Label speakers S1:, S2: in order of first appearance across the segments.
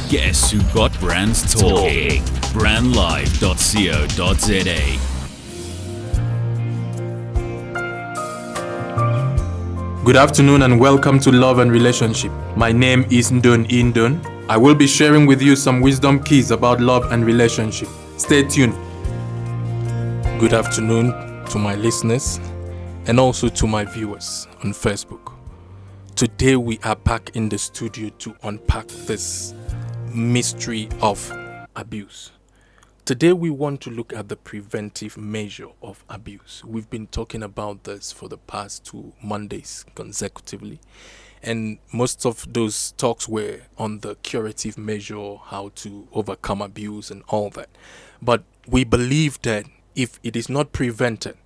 S1: Guess who got brands talking? Brandlive.co.za.
S2: Good afternoon and welcome to Love and Relationship. My name is Ndon Indon. I will be sharing with you some wisdom keys about love and relationship. Stay tuned. Good afternoon to my listeners and also to my viewers on Facebook. Today we are back in the studio to unpack this mystery of abuse. Today we want to look at the preventive measure of abuse. We've been talking about this for the past 2 Mondays consecutively, and most of those talks were on the curative measure, how to overcome abuse and all that. But we believe that if it is not prevented,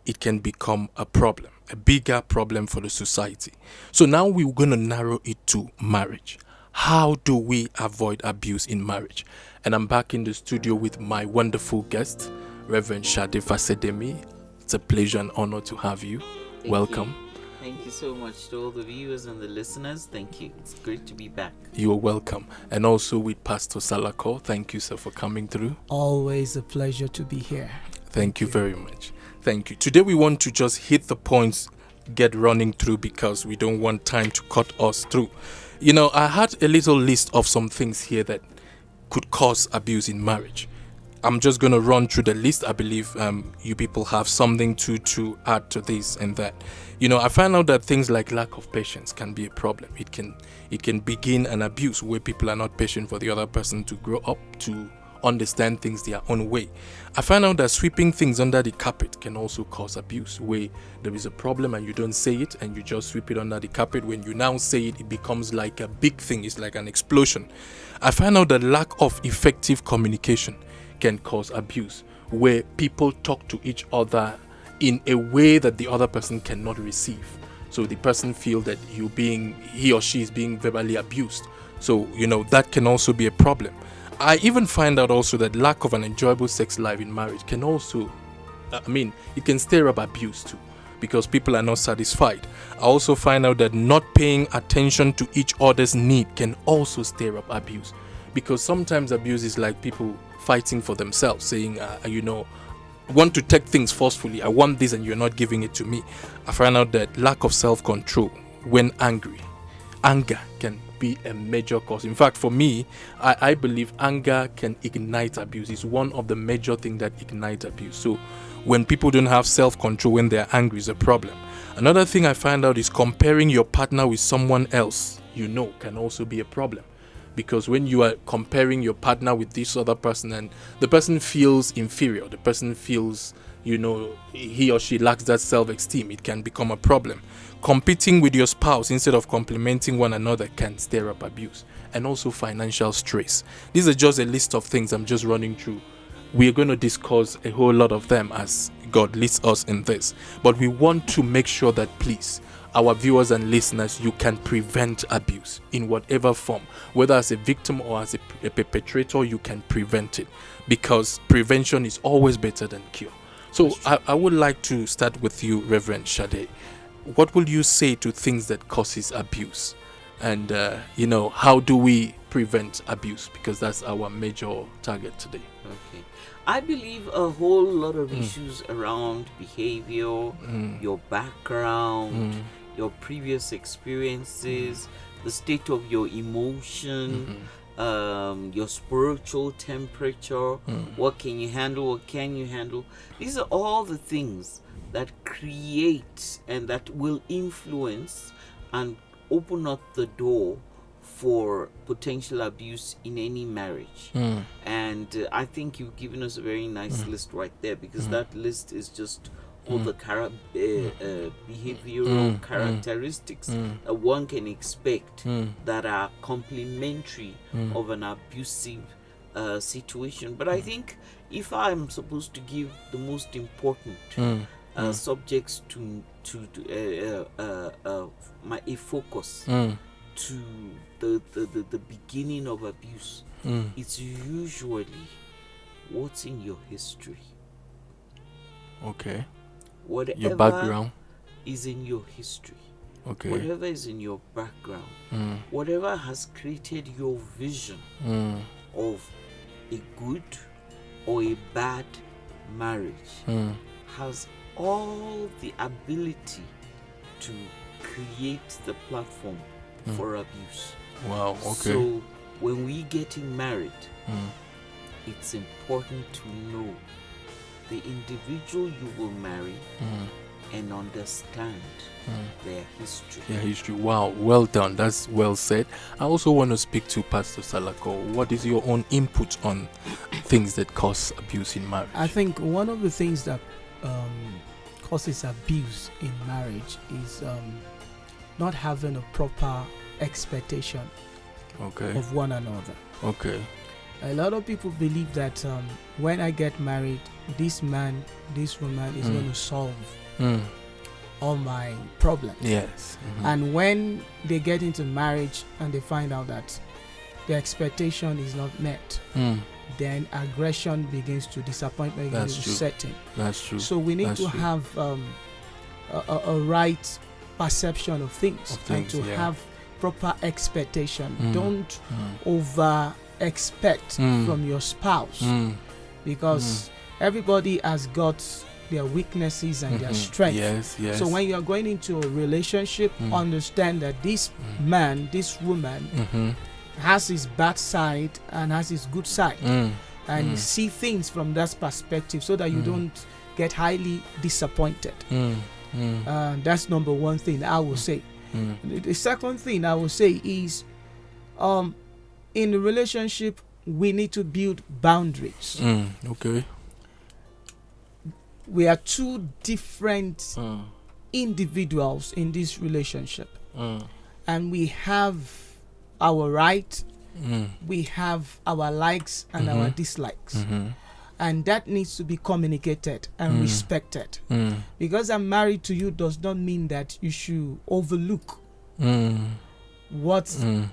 S2: it can become a problem, a bigger problem for the society. So now we're going to narrow it to marriage. How do we avoid abuse in marriage? And I'm back in the studio with my wonderful guest, Reverend Shade Fasedemi. It's a pleasure and honor to have you. Welcome.
S3: Thank you so much to all the viewers and the listeners. Thank you. It's great to be back.
S2: You are welcome. And also with Pastor Salako. Thank you, sir, for coming through.
S4: Always a pleasure to be here.
S2: Thank you very much. Thank you. Today we want to just hit the points, get running through because we don't want time to cut us through. You know, I had a little list of some things here that could cause abuse in marriage. I'm just going to run through the list. I believe you people have something to add to this and that. You know, I found out that things like lack of patience can be a problem. It can begin an abuse where people are not patient for the other person to grow up, to understand things their own way. I found out that sweeping things under the carpet can also cause abuse, where there is a problem and you don't say it and you just sweep it under the carpet. When you now say it, it becomes like a big thing. It's like an explosion. I found out that lack of effective communication can cause abuse, where people talk to each other in a way that the other person cannot receive. So the person feels that he or she is being verbally abused. So, you know, that can also be a problem. I even find out also that lack of an enjoyable sex life in marriage can also, it can stir up abuse too, because people are not satisfied. I also find out that not paying attention to each other's need can also stir up abuse, because sometimes abuse is like people fighting for themselves, saying, want to take things forcefully. I want this and you're not giving it to me. I find out that lack of self-control when anger can be a major cause. In fact, for me, I believe anger can ignite abuse. It's one of the major things that ignite abuse. So when people don't have self-control when they're angry is a problem. Another thing I find out is comparing your partner with someone else can also be a problem. Because when you are comparing your partner with this other person and the person feels inferior, the person feels, he or she lacks that self-esteem, it can become a problem. Competing with your spouse instead of complimenting one another can stir up abuse. And also financial stress. These are just a list of things I'm just running through. We are going to discuss a whole lot of them as God leads us in this. But we want to make sure that, please, our viewers and listeners, you can prevent abuse in whatever form. Whether as a victim or as a perpetrator, you can prevent it. Because prevention is always better than cure. So I would like to start with you, Reverend Shade. What will you say to things that causes abuse? And, how do we prevent abuse? Because that's our major target today.
S3: Okay. I believe a whole lot of issues around behavior, your background, your previous experiences, the state of your emotion, your spiritual temperature, what can you handle, what can you handle. These are all the things that create and that will influence and open up the door for potential abuse in any marriage. And I think you've given us a very nice list right there, because that list is just all the behavioral characteristics that one can expect that are complementary of an abusive situation. But I think if I'm supposed to give the most important subjects to a focus to the beginning of abuse, it's usually what's in your history.
S2: Okay.
S3: Whatever
S2: your background
S3: is in your history.
S2: Okay.
S3: whatever is in your background,
S2: Mm.
S3: whatever has created your vision
S2: Mm.
S3: of a good or a bad marriage
S2: Mm.
S3: has all the ability to create the platform for abuse.
S2: Wow. Okay.
S3: So when we getting married,
S2: Mm.
S3: it's important to know the individual you will marry
S2: Mm.
S3: and understand their history.
S2: Yeah, history. Wow, well done. That's well said. I also want to speak to Pastor Salako. What is your own input on things that cause abuse in marriage?
S4: I think one of the things that causes abuse in marriage is not having a proper expectation
S2: Okay.
S4: of one another.
S2: Okay.
S4: A lot of people believe that when I get married, this man, this woman is going to solve
S2: Mm.
S4: all my problems.
S2: Yes. Mhm.
S4: And when they get into marriage and they find out that the expectation is not met,
S2: Mm.
S4: then aggression begins to, disappointment begins
S2: That's
S4: to
S2: true.
S4: set in.
S2: That's true.
S4: So we need
S2: That's
S4: to
S2: true.
S4: have a right perception of things,
S2: Of things,
S4: and to
S2: yeah.
S4: have proper expectation.
S2: Mm.
S4: Don't
S2: Mm.
S4: over expect
S2: Mm.
S4: from your spouse,
S2: Mm.
S4: because everybody has got their weaknesses and their
S2: Mhm.
S4: strength.
S2: Yes. Yes.
S4: So when you are going into a relationship,
S2: Mm.
S4: understand that this man, this woman
S2: Mm-hmm.
S4: has his bad side and has his good side,
S2: Mm.
S4: and see things from that perspective, so that you don't get highly disappointed.
S2: Mm. Mm.
S4: That's number one thing I will say.
S2: Mm.
S4: The second thing I will say is, in a relationship, we need to build boundaries.
S2: Mm. Okay.
S4: We are two different
S2: Mm.
S4: individuals in this relationship,
S2: Mm.
S4: and we have our right,
S2: Mm.
S4: we have our likes and our dislikes,
S2: Mhm.
S4: and that needs to be communicated and respected.
S2: Mm.
S4: Because I'm married to you does not mean that you should overlook
S2: Mm.
S4: what
S2: Mm.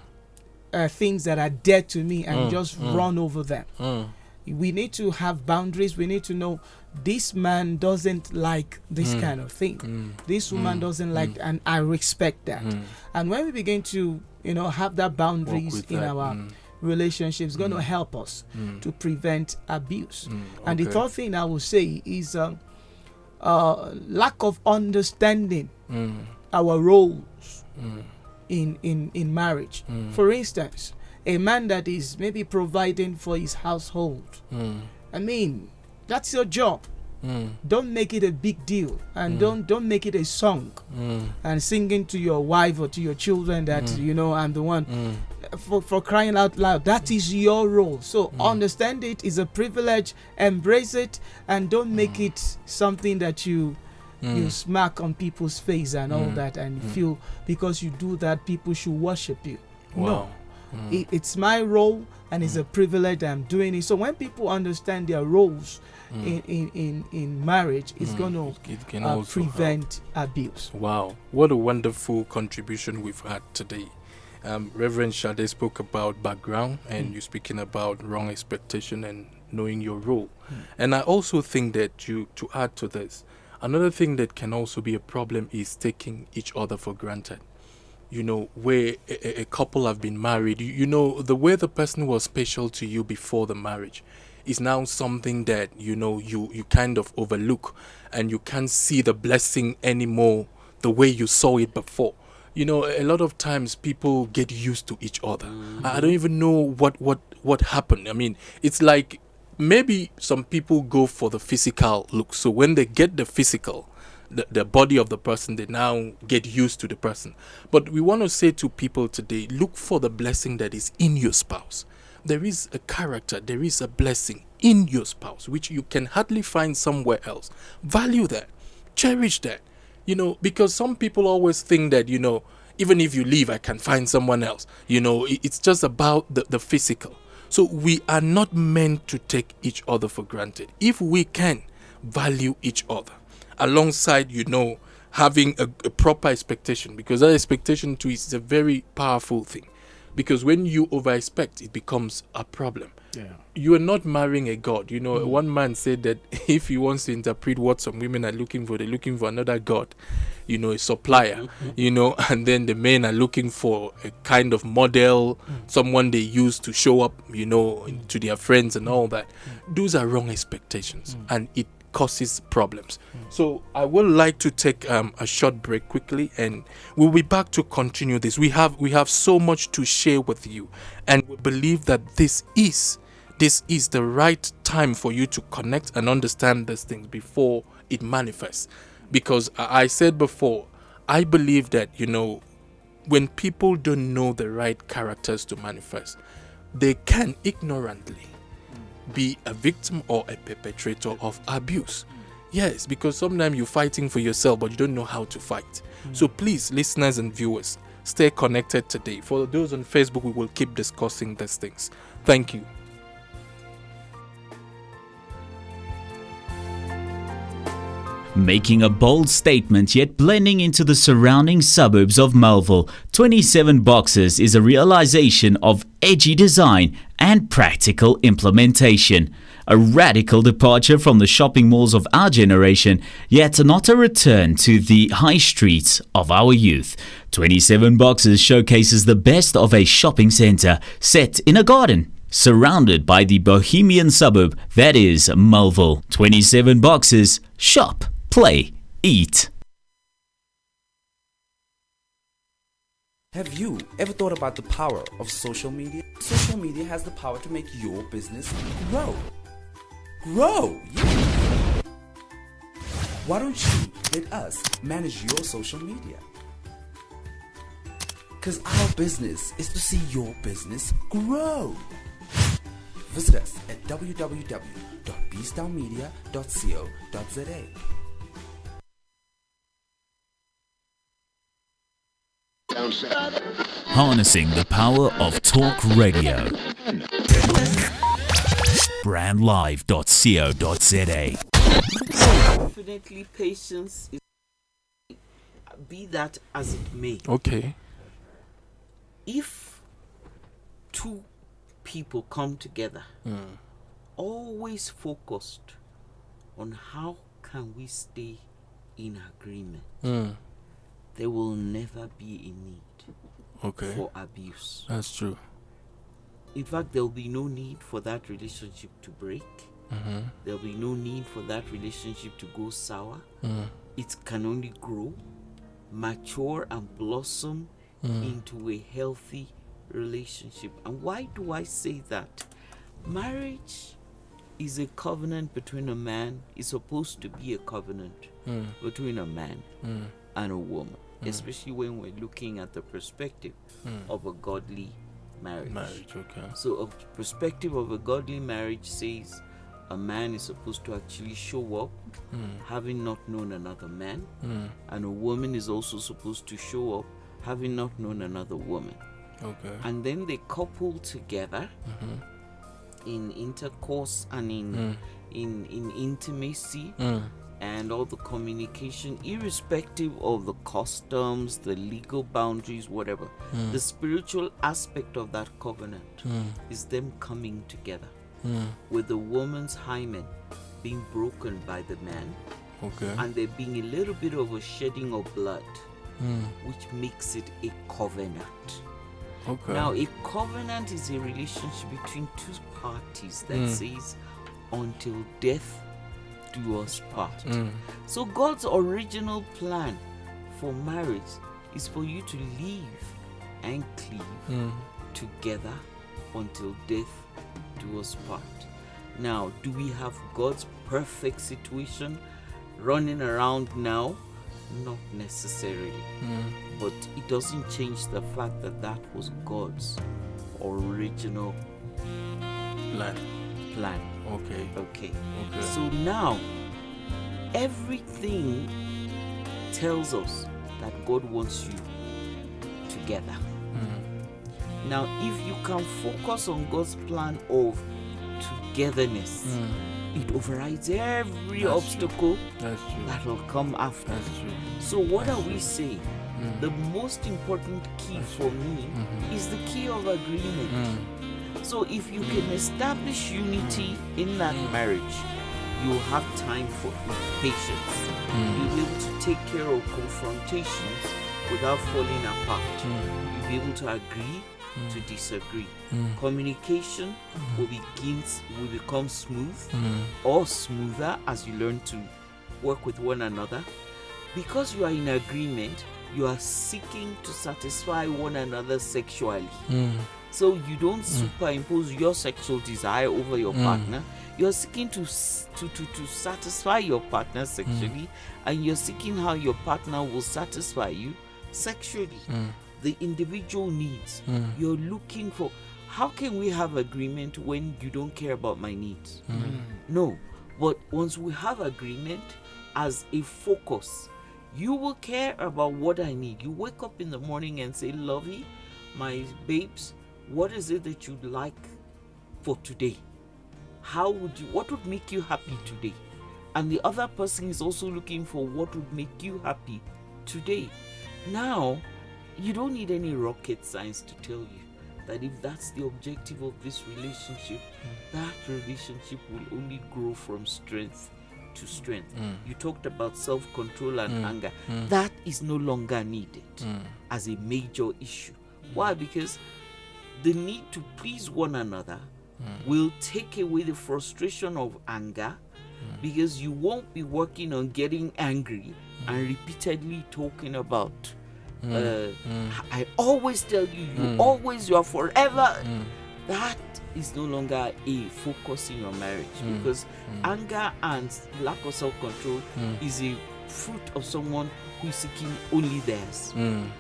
S4: things that are dear to me and just run over them.
S2: Mm.
S4: We need to have boundaries. We need to know this man doesn't like this kind of thing. This woman doesn't like, and I respect that. And when we begin to, have that boundaries
S2: with
S4: in
S2: that,
S4: our relationships, going to help us to prevent abuse. And the
S2: okay.
S4: third thing I will say is lack of understanding our roles in marriage. For instance, a man that is maybe providing for his household, I mean, that's your job. Don't make it a big deal, and don't make it a song and singing to your wife or to your children that I'm the one. For crying out loud, that is your role. So understand it is a privilege, embrace it, and don't make it something that you smack on people's face and all that, and feel because you do that people should worship you.
S2: Wow.
S4: No, it's my role, and it's a privilege that I'm doing it. So when people understand their roles in marriage, it's going
S2: It can
S4: to
S2: also help.
S4: prevent abuse.
S2: Wow, what a wonderful contribution we've had today. Reverend Shade spoke about background, and you're speaking about wrong expectation and knowing your role. And I also think that to add to this, another thing that can also be a problem is taking each other for granted. Where a couple have been married, the way the person was special to you before the marriage is now something that you kind of overlook, and you can't see the blessing anymore the way you saw it before. A lot of times people get used to each other. I don't even know what happened. I mean, it's like maybe some people go for the physical look. So when they get the physical, the body of the person, they now get used to the person. But we want to say to people today, look for the blessing that is in your spouse. There is a character, there is a blessing in your spouse, which you can hardly find somewhere else. Value that, cherish that, because some people always think that, even if you leave, I can find someone else. It's just about the physical. So we are not meant to take each other for granted. If we can value each other alongside, having a proper expectation, because that expectation too is a very powerful thing. Because when you over expect, it becomes a problem.
S4: Yeah.
S2: You are not marrying a god. You know, one man said that if he wants to interpret what some women are looking for, they're looking for another god, you know, a supplier, you know, and then the men are looking for a kind of model, someone they use to show up, you know, to their friends and all that. Those are wrong expectations, and it causes problems. So I would like to take a short break quickly, and we'll be back to continue this. We have so much to share with you, and we believe that this is the right time for you to connect and understand these things before it manifests. Because I said before, I believe that, you know, when people don't know the right characters to manifest, they can ignorantly be a victim or a perpetrator of abuse. Yes, because sometimes you're fighting for yourself, but you don't know how to fight. So please, listeners and viewers, stay connected today. For those on Facebook, we will keep discussing these things. Thank you.
S1: Making a bold statement yet blending into the surrounding suburbs of Melville, 27 Boxes is a realization of edgy design and practical implementation. A radical departure from the shopping malls of our generation, yet not a return to the high streets of our youth. 27 Boxes showcases the best of a shopping centre set in a garden, surrounded by the bohemian suburb that is Melville. 27 Boxes, shop, play, eat.
S5: Have you ever thought about the power of social media? Social media has the power to make your business grow. Grow! Yeah. Why don't you let us manage your social media? Because our business is to see your business grow. Visit us at www.bstownmedia.co.za.
S1: Harnessing the power of talk radio. Brandlive.co.za.
S3: Definitely patience is, be that as it may.
S2: Okay.
S3: If two people come together, always focused on how can we stay in agreement, there will never be a need
S2: Okay.
S3: for abuse.
S2: That's true.
S3: In fact, there will be no need for that relationship to break. There will be no need for that relationship to go sour. It can only grow, mature, and blossom into a healthy relationship. And why do I say that? Marriage is a covenant between a man. It's supposed to be a covenant between a man and a woman, especially when we're looking at the perspective of a godly marriage.
S2: Okay.
S3: So a perspective of a godly marriage says a man is supposed to actually show up having not known another man, and a woman is also supposed to show up having not known another woman.
S2: Okay.
S3: And then they couple together in intercourse and in intimacy and all the communication, irrespective of the customs, the legal boundaries, whatever. The spiritual aspect of that covenant is them coming together with the woman's hymen being broken by the man,
S2: Okay.
S3: and there being a little bit of a shedding of blood, which makes it a covenant.
S2: Okay.
S3: Now, a covenant is a relationship between two parties that says, until death do us part. So God's original plan for marriage is for you to live and cleave together until death do us part. Now, do we have God's perfect situation running around now? Not necessarily. But it doesn't change the fact that that was God's original plan.
S2: Okay.
S3: Okay.
S2: Okay.
S3: So now, everything tells us that God wants you together. Now, if you can focus on God's plan of togetherness, it overrides every
S2: That's
S3: obstacle
S2: That's true.
S3: that will come after.
S2: That's true.
S3: So what are we saying? the most important key for me is the key of agreement. So if you can establish unity in that marriage, you'll have time for patience. You'll be able to take care of confrontations without falling apart. You'll be able to agree to disagree. Communication will become smooth or smoother as you learn to work with one another. Because you are in agreement, you are seeking to satisfy one another sexually. So you don't superimpose your sexual desire over your partner. You're seeking to satisfy your partner sexually, and you're seeking how your partner will satisfy you sexually. The individual needs. You're looking for, how can we have agreement when you don't care about my needs? No. But once we have agreement as a focus, you will care about what I need. You wake up in the morning and say, Lovey, my babes, what is it that you'd like for today? What would make you happy today? And the other person is also looking for what would make you happy today. Now, you don't need any rocket science to tell you that if that's the objective of this relationship, that relationship will only grow from strength to strength. You talked about self-control and anger. That is no longer needed as a major issue. Why? Because the need to please one another will take away the frustration of anger, because you won't be working on getting angry and repeatedly talking about I always tell you, you are forever. That is no longer a focus in your marriage, because anger and lack of self-control is a fruit of someone who is seeking only theirs. And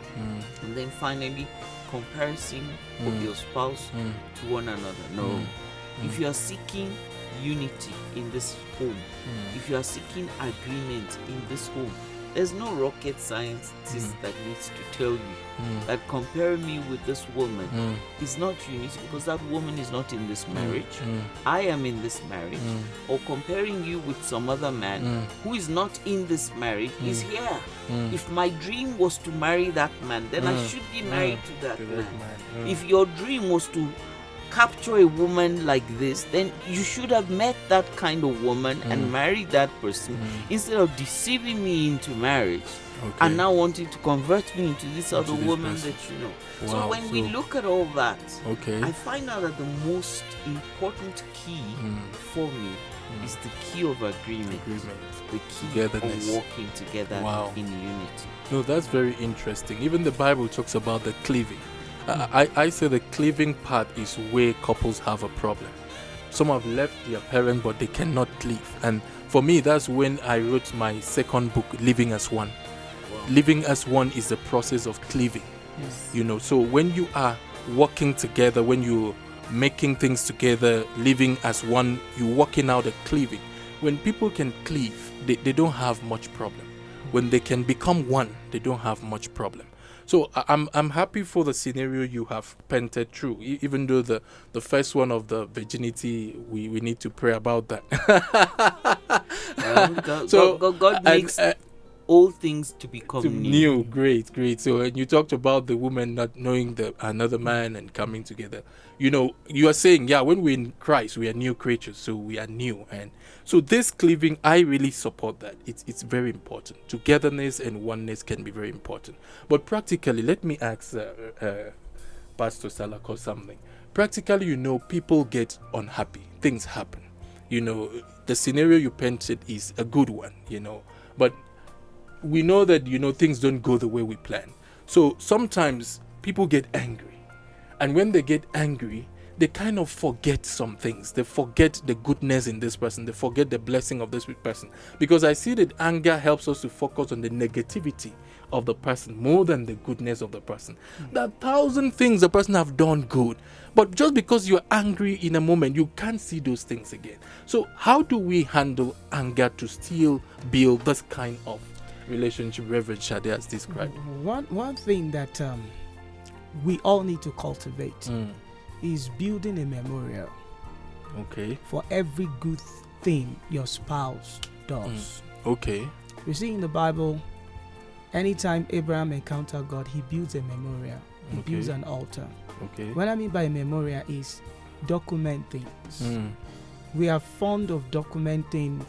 S3: then finally, comparison of your spouse to one another. No. If you are seeking unity in this home, if you are seeking agreement in this home, there's no rocket scientist that needs to tell you that comparing me with this woman is not unity, because that woman is not in this marriage. I am in this marriage. Or comparing you with some other man who is not in this marriage is here. If my dream was to marry that man, then I should be married to that man. If your dream was to capture a woman like this, then you should have met that kind of woman and married that person, instead of deceiving me into marriage and now wanting to convert me into this other woman that you know. So when we look at all that, I find out that the most important key for me is the key of agreement, the key of walking together in unity.
S2: No, that's very interesting. Even the Bible talks about the cleaving. I say the cleaving part is where couples have a problem. Some have left their parent, but they cannot cleave. And for me, that's when I wrote my second book, Living as One. Living as one is the process of cleaving. You know, so when you are working together, when you're making things together, living as one, you're working out a cleaving. When people can cleave, they don't have much problem. When they can become one, they don't have much problem. So I'm happy for the scenario you have painted through, even though the first one of the virginity, we need to pray about that.
S3: God makes all things to become new.
S2: Great. So when you talked about the woman not knowing another man and coming together, you know, you are saying, when we're in Christ, we are new creatures, so we are new. And so this cleaving, I really support that. It's very important. Togetherness and oneness can be very important. But practically, let me ask Pastor Salako something. Practically, you know, people get unhappy. Things happen. You know, the scenario you painted is a good one, you know. But we know that, you know, things don't go the way we plan. So sometimes people get angry. And when they get angry, they kind of forget some things. They forget the goodness in this person. They forget the blessing of this person. Because I see that anger helps us to focus on the negativity of the person more than the goodness of the person. There are 1,000 things the person have done good. But just because you're angry in a moment, you can't see those things again. So how do we handle anger to still build this kind of relationship Reverend Shade has described?
S4: One thing that we all need to cultivate is building a memorial for every good thing your spouse does.
S2: Okay.
S4: You see in the Bible, anytime Abraham encountered God, he builds a memorial. He
S2: Okay.
S4: builds an altar.
S2: Okay.
S4: What I mean by a memorial is document things.
S2: Mm.
S4: We are fond of documenting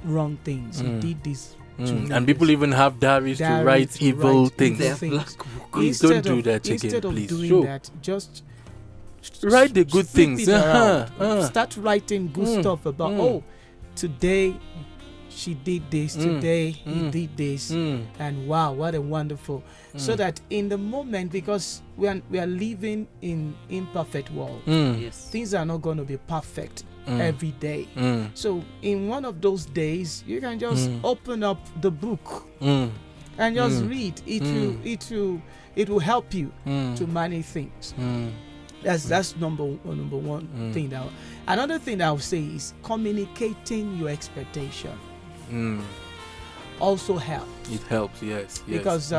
S4: wrong things. He
S2: Mm.
S4: did this to me.
S2: And people even have diaries to
S4: Diary
S2: write
S4: to
S2: evil
S4: write
S2: things.
S3: Their
S4: things.
S3: black book.
S2: Please don't do
S4: of-
S2: that again,
S4: Instead of
S2: please.
S4: doing
S2: Sure.
S4: that, just
S2: Write the good
S4: flip
S2: things.
S4: it around.
S2: Uh-huh.
S4: Start writing good
S2: Mm.
S4: stuff about.
S2: Mm.
S4: Oh, today she did this.
S2: Mm.
S4: Today he
S2: Mm.
S4: did this.
S2: Mm.
S4: And wow, what a wonderful! So
S2: Mm.
S4: that in the moment, because we are living in imperfect world,
S2: Mm.
S3: Yes.
S4: things are not going to be perfect
S2: Mm.
S4: every day.
S2: Mm.
S4: So in one of those days, you can just
S2: Mm.
S4: open up the book
S2: Mm.
S4: and just
S2: Mm.
S4: read.
S2: Mm.
S4: It will help you
S2: Mm.
S4: to manage things.
S2: Mm.
S4: That's number one
S2: Mm.
S4: thing. Another thing that I would say is communicating your expectation
S2: Mm.
S4: also helps.
S2: It helps, yes.
S4: Because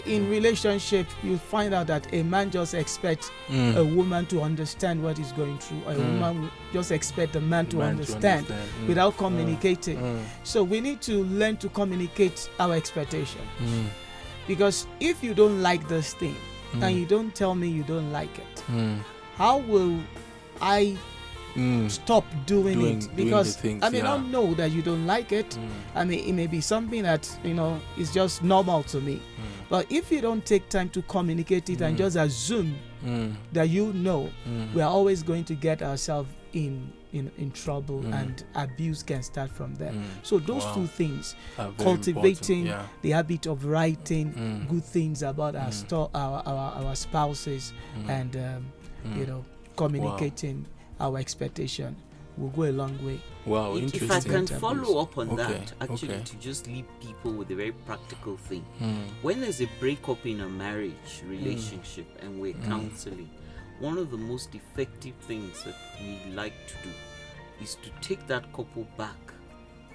S4: in relationship you find out that a man just expects
S2: Mm.
S4: a woman to understand what he's going through. A woman just expect a man to
S2: Man
S4: understand
S2: Mm.
S4: without communicating.
S2: Mm.
S4: So we need to learn to communicate our expectation.
S2: Mm.
S4: Because if you don't like this thing
S2: Mm.
S4: and you don't tell me you don't like it,
S2: Mm.
S4: how will I
S2: Mm.
S4: stop doing
S2: Doing
S4: it?
S2: the
S4: Because
S2: things,
S4: I may
S2: yeah.
S4: not know that you don't like it.
S2: Mm.
S4: I mean, it may be something that is just normal to me. But if you don't take time to communicate it and just assume
S2: Mm.
S4: that
S2: Mm.
S4: we are always going to get ourselves in trouble,
S2: Mm.
S4: and abuse can start from there.
S2: Mm.
S4: So those
S2: Wow.
S4: two things,
S2: Are very
S4: cultivating
S2: important,
S4: the habit of writing
S2: Mm.
S4: good things about our
S2: Mm.
S4: our spouses,
S2: Mm.
S4: and
S2: Mm.
S4: communicating our expectation will go a long way.
S2: Wow,
S3: If
S2: interesting.
S3: I can
S4: Abuse.
S3: follow up on
S2: Okay,
S3: that, actually,
S2: okay.
S3: to just leave people with a very practical thing.
S2: Mm.
S3: When there's a breakup in a marriage relationship and we're counseling, one of the most effective things that we like to do is to take that couple back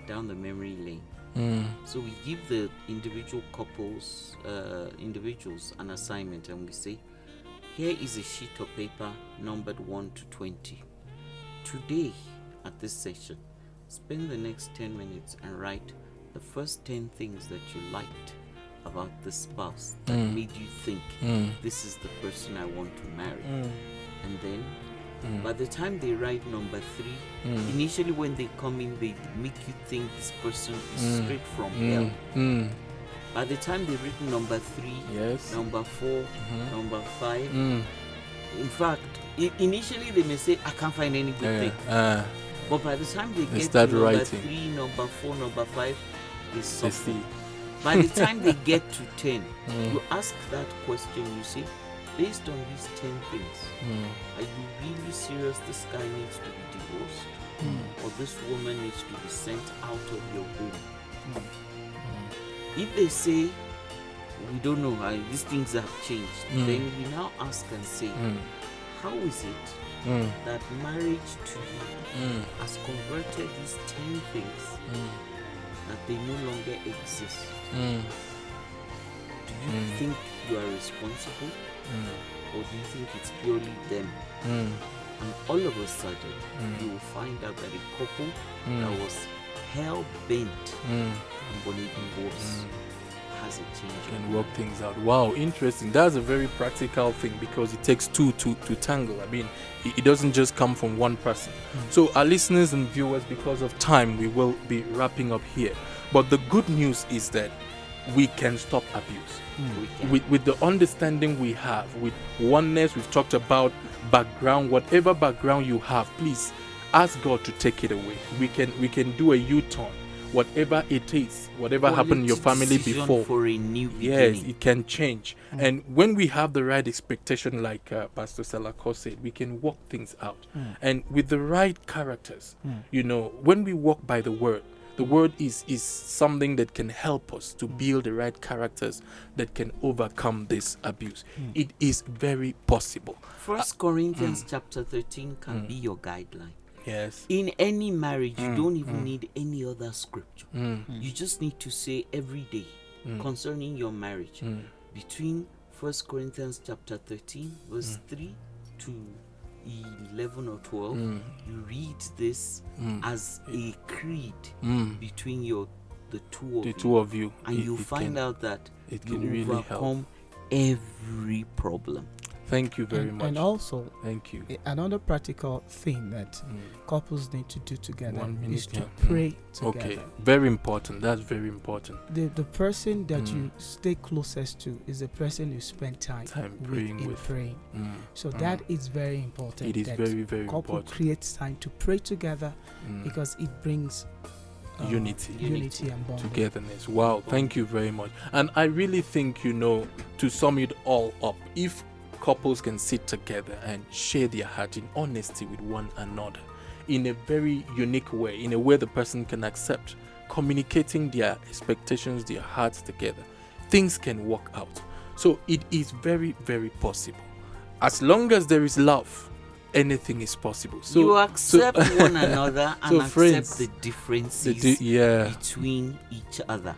S3: down the memory lane.
S2: Mm.
S3: So we give the individual individuals an assignment, and we say, here is a sheet of paper numbered 1 to 20. Today, at this session, spend the next 10 minutes and write the first 10 things that you liked about the spouse that made you think this is the person I want to marry. And then by the time they write number 3, initially when they come in, they make you think this person is straight from hell.
S2: Mm.
S3: By the time they've written number 3,
S2: Yes.
S3: number 4, number 5,
S2: Mm.
S3: in fact, initially they may say, I can't find any good thing. But by the time they get
S2: start
S3: to number
S2: writing.
S3: 3, number 4, number 5, they
S2: They
S3: suffer.
S2: see.
S3: By the time they get to 10, you ask that question, you say, based on these 10 things, are you really serious this guy needs to be divorced? Or this woman needs to be sent out of your home? If they say, we don't know, these things have changed, then we now ask and say, how is it that marriage to you has converted these 10 things that they no longer exist? Do you think you are responsible, or do you think it's purely them? And all of a sudden, you will find out that a couple that was hell bent on a divorce has a change.
S2: Can work things out. Wow, interesting. That's a very practical thing, because it takes two to tangle. I mean, it doesn't just come from one person. So our listeners and viewers, because of time, we will be wrapping up here. But the good news is that we can stop abuse.
S3: We can.
S2: With the understanding we have, with oneness, we've talked about background, whatever background you have, please ask God to take it away. We can do a U-turn, whatever it is, whatever happened in your family
S3: Decision
S2: before.
S3: for a new
S2: Yes,
S3: beginning.
S2: it can change. And when we have the right expectation, like Pastor Salako said, we can work things out. And with the right characters, when we walk by the word is something that can help us to build the right characters that can overcome this abuse. It is very possible.
S3: 1 Corinthians chapter 13 can be your guideline.
S2: Yes.
S3: In any marriage, you don't even need any other scripture. You just need to say every day concerning your marriage, between 1 Corinthians chapter 13 verse 3 to 11 or 12, you read this as a creed between the the two of
S2: The
S3: you,
S2: two of you.
S3: and you find out that
S2: it
S3: you
S2: can really help.
S3: overcome every problem.
S2: Thank you very much.
S4: And also,
S2: Thank you.
S4: another practical thing that couples need to do together
S2: 1 minute,
S4: is to
S2: yeah.
S4: pray together.
S2: Okay, very important. That's very important.
S4: The person that you stay closest to is the person you spend time
S2: praying
S4: in
S2: with.
S4: praying.
S2: Mm.
S4: So that is very important.
S2: It is
S4: that
S2: very, very
S4: couple
S2: important.
S4: creates time to pray together because it brings unity and bonding.
S2: Togetherness. Wow, thank you very much. And I really think, to sum it all up, if couples can sit together and share their heart in honesty with one another in a very unique way, in a way the person can accept, communicating their expectations, their hearts together, things can work out. So it is very, very possible. As long as there is love, anything is possible. So
S3: you accept one another and
S2: so
S3: accept
S2: friends,
S3: the differences between each other.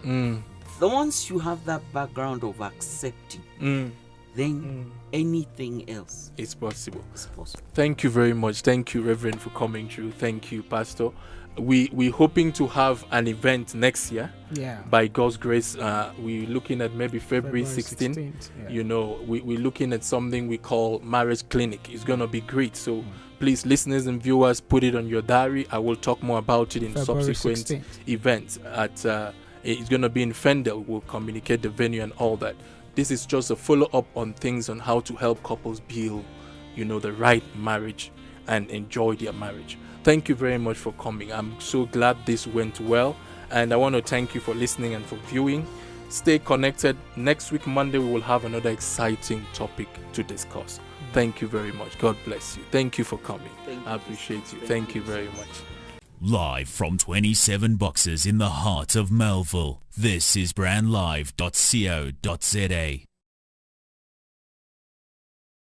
S3: Once you have that background of accepting, then anything else
S2: is possible.
S3: possible.
S2: Thank you very much. Thank you, Reverend, for coming through. Thank you, Pastor. We're hoping to have an event next year.
S4: Yeah.
S2: By God's grace, we're looking at maybe February 16th.
S4: Yeah.
S2: We're looking at something we call marriage clinic. It's gonna be great. So please, listeners and viewers, put it on your diary. I will talk more about it in
S4: February
S2: subsequent
S4: 16th.
S2: events. It's gonna be in Fendel. We'll communicate the venue and all that. This is just a follow-up on things on how to help couples build, the right marriage and enjoy their marriage. Thank you very much for coming. I'm so glad this went well. And I want to thank you for listening and for viewing. Stay connected. Next week, Monday, we will have another exciting topic to discuss. Thank you very much. God bless you. Thank you for coming. I appreciate you. Thank you very much.
S1: Live from 27 Boxes in the heart of Melville, this is brandlive.co.za.